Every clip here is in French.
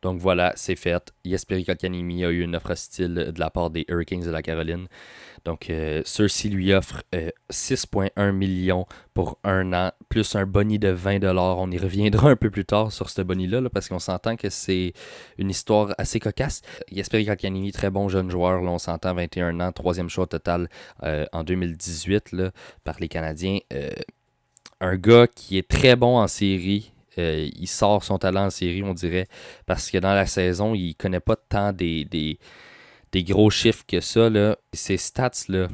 Donc voilà, c'est fait. Jesperi Kotkaniemi a eu une offre hostile de la part des Hurricanes de la Caroline. Donc ceux-ci lui offrent 6,1 millions pour un an, plus un boni de 20$. On y reviendra un peu plus tard sur ce boni-là, là, parce qu'on s'entend que c'est une histoire assez cocasse. Jesperi Kotkaniemi, très bon jeune joueur, là, on s'entend, 21 ans, troisième choix total en 2018 là, par les Canadiens. Un gars qui est très bon en série. Il sort son talent en série, on dirait, parce que dans la saison, il connaît pas tant des gros chiffres que ça. Là. Ses stats, là,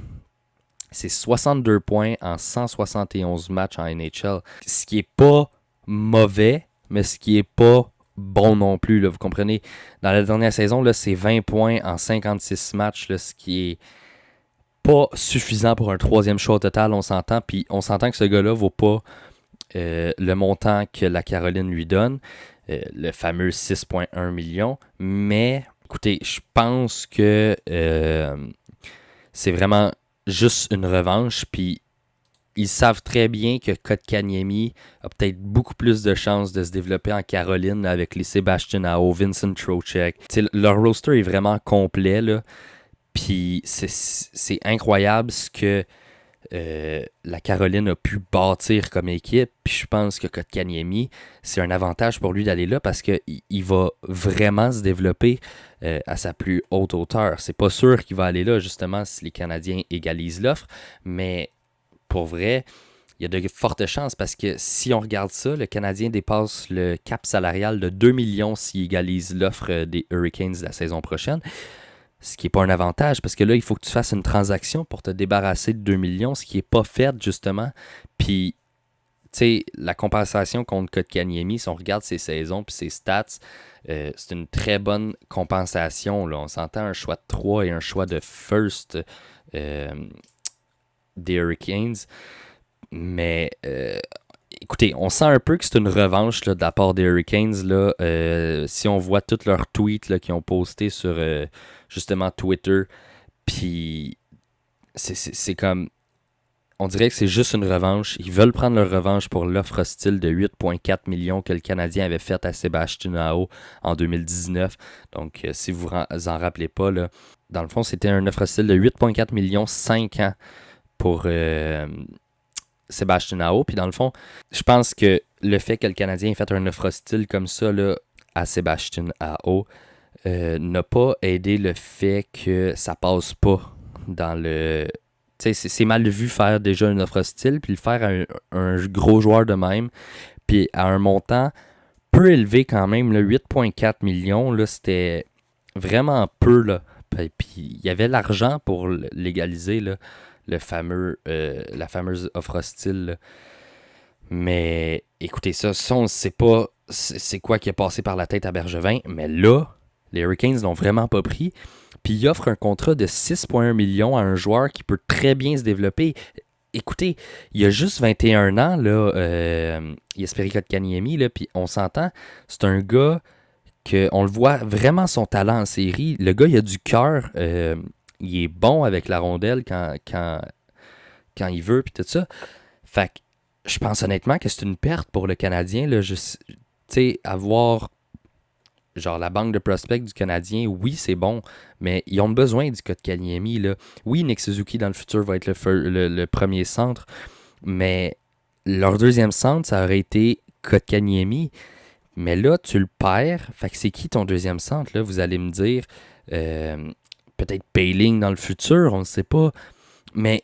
c'est 62 points en 171 matchs en NHL. Ce qui est pas mauvais, mais ce qui est pas bon non plus. Là, vous comprenez? Dans la dernière saison, là, c'est 20 points en 56 matchs, là, ce qui est pas suffisant pour un troisième choix au total, on s'entend. Puis on s'entend que ce gars-là vaut pas le montant que la Caroline lui donne, le fameux 6,1 millions. Mais écoutez, je pense que c'est vraiment juste une revanche. Puis ils savent très bien que Kotkaniemi a peut-être beaucoup plus de chances de se développer en Caroline avec les Sebastian Aho, Vincent Trocheck. T'sais, leur roster est vraiment complet, là. Puis c'est incroyable ce que la Caroline a pu bâtir comme équipe. Puis je pense que Kotkaniemi, c'est un avantage pour lui d'aller là parce qu'il va vraiment se développer à sa plus haute hauteur. C'est pas sûr qu'il va aller là, justement, si les Canadiens égalisent l'offre. Mais pour vrai, il y a de fortes chances parce que si on regarde ça, le Canadien dépasse le cap salarial de 2 millions s'il égalise l'offre des Hurricanes la saison prochaine. Ce qui n'est pas un avantage, parce que là, il faut que tu fasses une transaction pour te débarrasser de 2 millions, ce qui n'est pas fait, justement. Puis, tu sais, la compensation contre Kotkaniemi, si on regarde ses saisons puis ses stats, c'est une très bonne compensation. Là. On s'entend un choix de 3 et un choix de first euh, des Hurricanes. Mais écoutez, on sent un peu que c'est une revanche là, de la part des Hurricanes. Là, si on voit tous leurs tweets là, qu'ils ont postés sur justement Twitter, puis c'est comme. On dirait que c'est juste une revanche. Ils veulent prendre leur revanche pour l'offre hostile de 8,4 millions que le Canadien avait faite à Sebastian Aho en 2019. Donc, si vous en rappelez pas, là, dans le fond, c'était un offre hostile de 8,4 millions 5 ans pour Sebastian Aho. Puis dans le fond, je pense que le fait que le Canadien ait fait un offre hostile comme ça là, à Sebastian Aho n'a pas aidé le fait que ça passe pas dans le. Tu sais, c'est mal vu faire déjà une offre hostile, puis le faire à un gros joueur de même, puis à un montant peu élevé quand même, là, 8,4 millions, là, c'était vraiment peu. Là. Puis il y avait l'argent pour légaliser là, la fameuse offre hostile. Là. Mais écoutez, ça on ne sait pas c'est quoi qui est passé par la tête à Bergevin, mais là, les Hurricanes l'ont vraiment pas pris. Puis il offre un contrat de 6,1 millions à un joueur qui peut très bien se développer. Écoutez, il a juste 21 ans, là, Jesperi Kotkaniemi, là, puis on s'entend, c'est un gars on le voit vraiment son talent en série. Le gars, il a du cœur, il est bon avec la rondelle quand il veut, puis tout ça. Fait que je pense honnêtement que c'est une perte pour le Canadien, là, tu sais, avoir genre la banque de prospects du Canadien, oui, c'est bon, mais ils ont besoin du Kotkaniemi, là. Oui, Nick Suzuki dans le futur va être le premier centre, mais leur deuxième centre, ça aurait été Kotkaniemi. Mais là, tu le perds. Fait que c'est qui ton deuxième centre, là? Vous allez me dire peut-être Payling dans le futur, on ne sait pas. Mais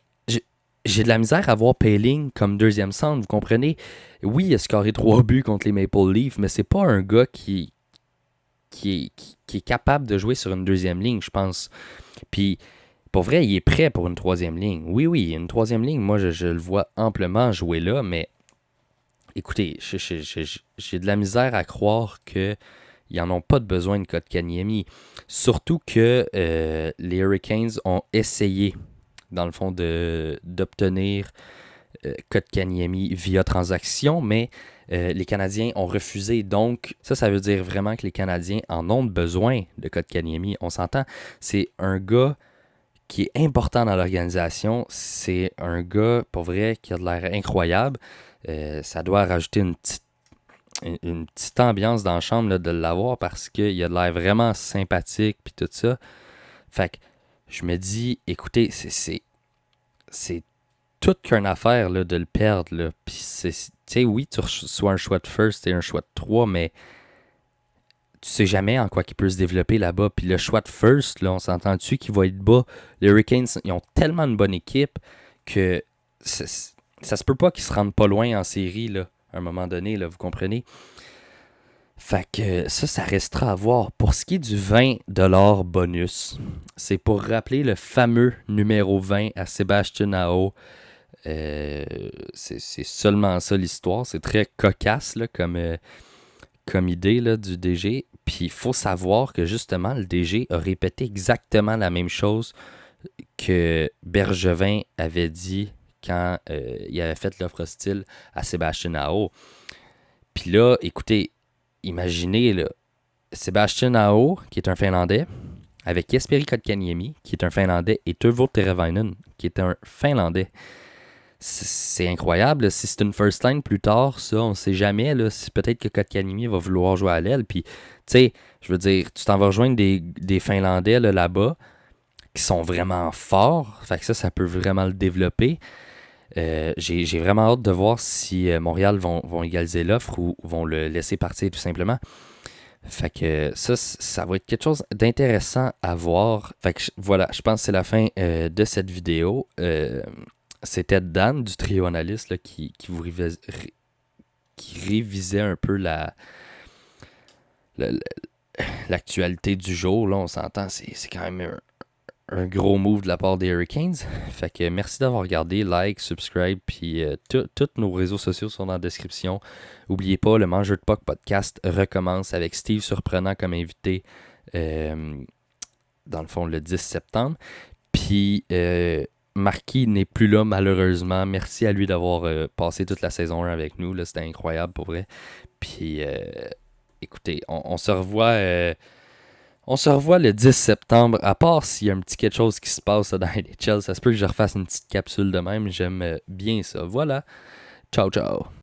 j'ai de la misère à voir Payling comme deuxième centre, vous comprenez? Oui, il a scoré 3 buts contre les Maple Leafs, mais c'est pas un gars qui est capable de jouer sur une deuxième ligne, je pense. Puis, pour vrai, il est prêt pour une troisième ligne. Oui, une troisième ligne, moi, je le vois amplement jouer là, mais écoutez, j'ai de la misère à croire qu'ils n'en ont pas de besoin de Kotkaniemi. Surtout que les Hurricanes ont essayé, dans le fond, d'obtenir Kotkaniemi via transaction, mais les Canadiens ont refusé. Donc, ça veut dire vraiment que les Canadiens en ont besoin de Kotkaniemi. On s'entend, c'est un gars qui est important dans l'organisation. C'est un gars, pour vrai, qui a de l'air incroyable. Ça doit rajouter une petite ambiance dans la chambre là, de l'avoir parce qu'il a de l'air vraiment sympathique puis tout ça. Fait que je me dis, écoutez, c'est toute qu'une affaire là, de le perdre. Là. Puis tu sais, oui, tu reçois un choix de first et un choix de 3, mais tu sais jamais en quoi il peut se développer là-bas. Puis le choix de first, là, on s'entend-tu qu'il va être bas. Les Hurricanes, ils ont tellement une bonne équipe que ça se peut pas qu'ils se rendent pas loin en série, là, à un moment donné, là, vous comprenez? Fait que ça restera à voir. Pour ce qui est du 20$ bonus, c'est pour rappeler le fameux numéro 20 à Sébastien Aho. C'est seulement ça l'histoire. C'est très cocasse là, comme idée là, du DG. Puis il faut savoir que justement, le DG a répété exactement la même chose que Bergevin avait dit quand il avait fait l'offre hostile à Sébastien Aho. Puis là, écoutez, imaginez là, Sébastien Aho, qui est un Finlandais, avec Jesperi Kotkaniemi, qui est un Finlandais, et Teuvo Teravainen, qui est un Finlandais. C'est incroyable. Si c'est une first line plus tard, ça, on ne sait jamais. Là, si peut-être que Kotkaniemi va vouloir jouer à l'aile. Puis, tu sais, je veux dire, tu t'en vas rejoindre des Finlandais là-bas qui sont vraiment forts. Fait que ça peut vraiment le développer. J'ai vraiment hâte de voir si Montréal vont égaliser l'offre ou vont le laisser partir tout simplement. Fait que ça va être quelque chose d'intéressant à voir. Fait que voilà, je pense que c'est la fin de cette vidéo. C'était Dan du trio analyste là, qui révisait un peu l'actualité du jour. Là, on s'entend, c'est quand même un gros move de la part des Hurricanes. Fait que merci d'avoir regardé, like, subscribe, puis tous nos réseaux sociaux sont dans la description. N'oubliez pas, le Mangeur de Puck podcast recommence avec Steve Surprenant comme invité dans le fond le 10 septembre. Puis Marquis n'est plus là malheureusement. Merci à lui d'avoir passé toute la saison 1 avec nous. Là, c'était incroyable pour vrai. Puis écoutez, on se revoit... on se revoit le 10 septembre, à part s'il y a un petit quelque chose qui se passe dans NHL, ça se peut que je refasse une petite capsule de même, j'aime bien ça. Voilà, ciao ciao.